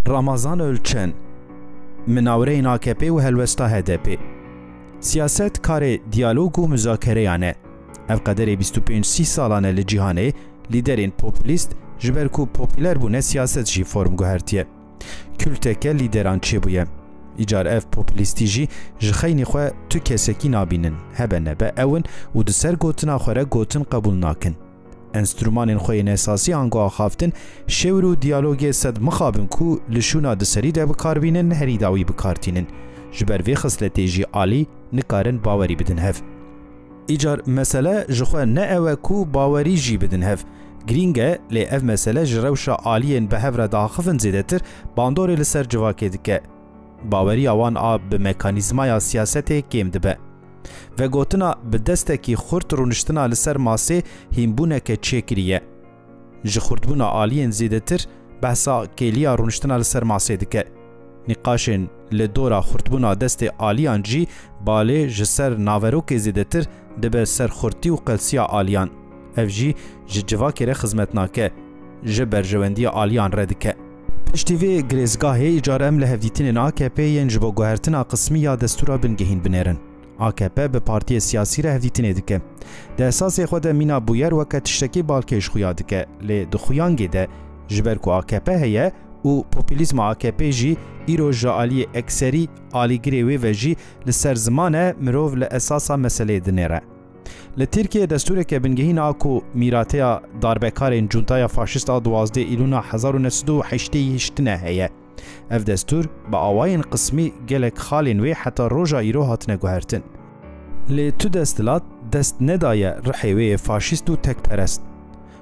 رمضان ölçen مناورین AKP و هلوستا HDP سیاست کار دیالوگ و مذاکره یانه اف قدر 25-30 سالانه لجیهانه لیدرین پوپولیست جبرکو پوپولر بونه سیاست جی فرم گوهرتیه کلتکه لیدران چه بویه ایجار اف پوپولیستی جی جخینی خواه تو کسکی نابینن هبه نبه اون و دسر گوتنا خوره گوتن قبول ناکن انسترومانین خوین اساسی آنگو آخافتن شور و دیالوگ صد مخابن کو لشونا دسری ده بکاربینن هری داوی بکارتینن جبر وی خصلتی جی عالی نکارن باوری بدن هف ایجار مسئله جخواه نه اوه کو باوری جی بدن هف گرینگه لی اف مسئله جروشا عالین به هفره داخفن زیده تر باندوری لسر جواکه دکه باوری آوان آب به مکانیزمای سیاسته کم دبه و گوتنا به دستکی خورد رونشتنا لسر ماسه هیمبونه که چه کریه جخوردبونا عالین زیده تر بحثا کلیا رونشتنا لسر ماسه دکه نقاشن لدورا خورتبونا دست آلیان جی باله جسر ناوروک زیده تر دبه سر خورتی و قلسیا آلیان اف جی جواکره خزمتناکه جبر جوندی آلیان ردکه پشتیوی گریزگاهی اجاره ام لهفدیتین AKP ین جبا گوهرتنا قسمی یا دستورا بنگهین بنیرن AKP به پارتی سیاسی را هفدیتین دکه ده اساس خود مینا بویر وکه تشتکی بالکش خویا دکه لی دخویانگی ده جبر کو AKP هیه و پوپولیزم AKP جی ایرو جالی اکثری آلی گریوی و جی لسر زمانه مروف لاساسا مسئله دنیره لترکیه دستور که بنگهین آکو میراتیا داربکارین جونتایا فاشیست 12 ایلونا 1988 هیه اف دستور با آواین قسمی گلک خالین وی حتی روژا ایرو هاتنه گوهرتن لی تو دستلات دست ندایه رحیوی فاشیست و تک پرست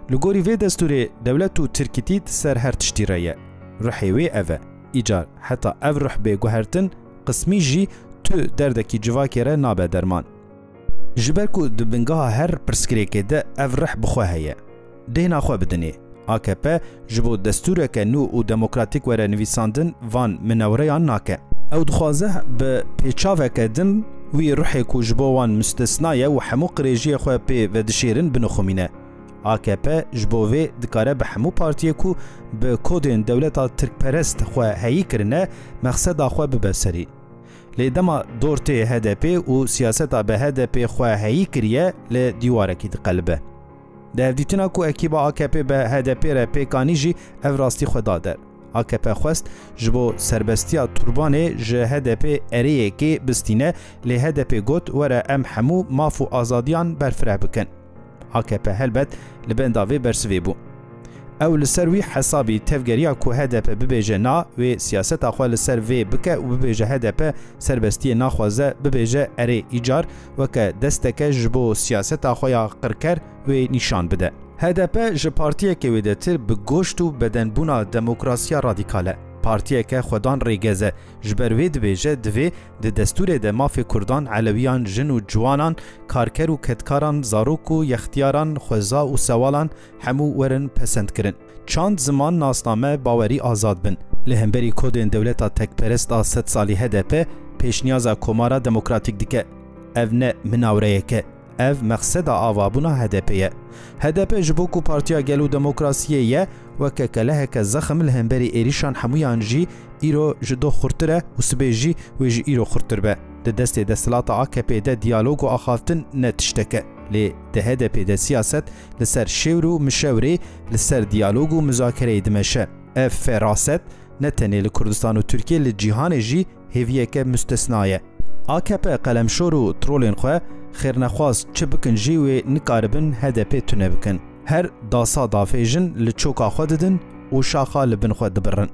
لگوری وی دستور دولت و ترکیتید سر هر تشتی رایه رحیوی اوه ایجار حتی او روح به گوهرتن قسمی جی تو دردکی جواکره نابه درمان جبرکو دبنگاه هر پرسکریکه ده او روح بخواه هیه دهنا خواه بدنی AKP جبو دستور که نو و دموکراتیک وره نویساندن وان منوریان ناکه او دخوازه به پیچاوه کدن وی روحی کو جبو وان مستثنایه و حمو قریجی خواه پی و دشیرن بنخومینه AKP جبو وی دکاره به حمو پارتیه کو به کودین دولتا ترک پرست خواه هایی کرنه مقصد خواه ببسری لیدما دورتی HDP و سیاستا به HDP خواه هایی کریه لیدیواره کی دقلبه ده هفدیتنا کو اکیبا AKP به HDP را پیکانی جی او راستی خود دادر AKP خواست جبو سربستیا توربانه جه HDP اریه که بستینه لی HDP گوت وره ام حمو مافو آزادیان برفره بکن AKP هلبت لبنداوی برسوی بو او لسروی حسابی تفگریا کو HDP ببیجه نا و سیاست اخواه لسر وی بکه و ببیجه HDP سربستی ناخوازه ببیجه اری ایجار وکه دستکه جبو سیاست اخواه قرکر و نشان بده HDP جه پارتیه که ویده تر به گوشت و بدنبونا دموکراسیا رادیکاله پارتیه که خودان ریگزه جبروی دبیجه دوی ده دستور ده مافی کردان علویان جن و جوانان کارکر و کتکاران زاروک و یختیاران خوزا و سوالان همو ورن پسند کرن چند زمان ناسنامه باوری آزاد بن لهمبری کودین دولتا تک پرست آست سالی HDP پیشنیازا کمارا دموکراتیک دیگه evne minavreyeke ev maqseda avabuna HDP'ye. HDP ji ku Partiya Gel û Demokrasiyê ye weke keleheke zexm li hemberî êrîşan hemûyan jî îro ji do xurtir e û sibê jî wê ji îro xurtir be. Di destê desthilata AKP de diyalog û axaftin ne tişteke. Lê di HDP de siyaset li ser şêwr û mişewrê li ser diyalog û müzakereyê dimeşe. Ev feraset ne tenê li Kurdistan û Tirkiye li cîhanê jî hêviyeke müstesna ye. AKP qalemşor û trolên xwe xêrnexwaz çi bikin jî wê nikaribin HDP tune bikin. Her dasa dafêjin li çoka xwe didin û şaxa li bin xwe dibirin.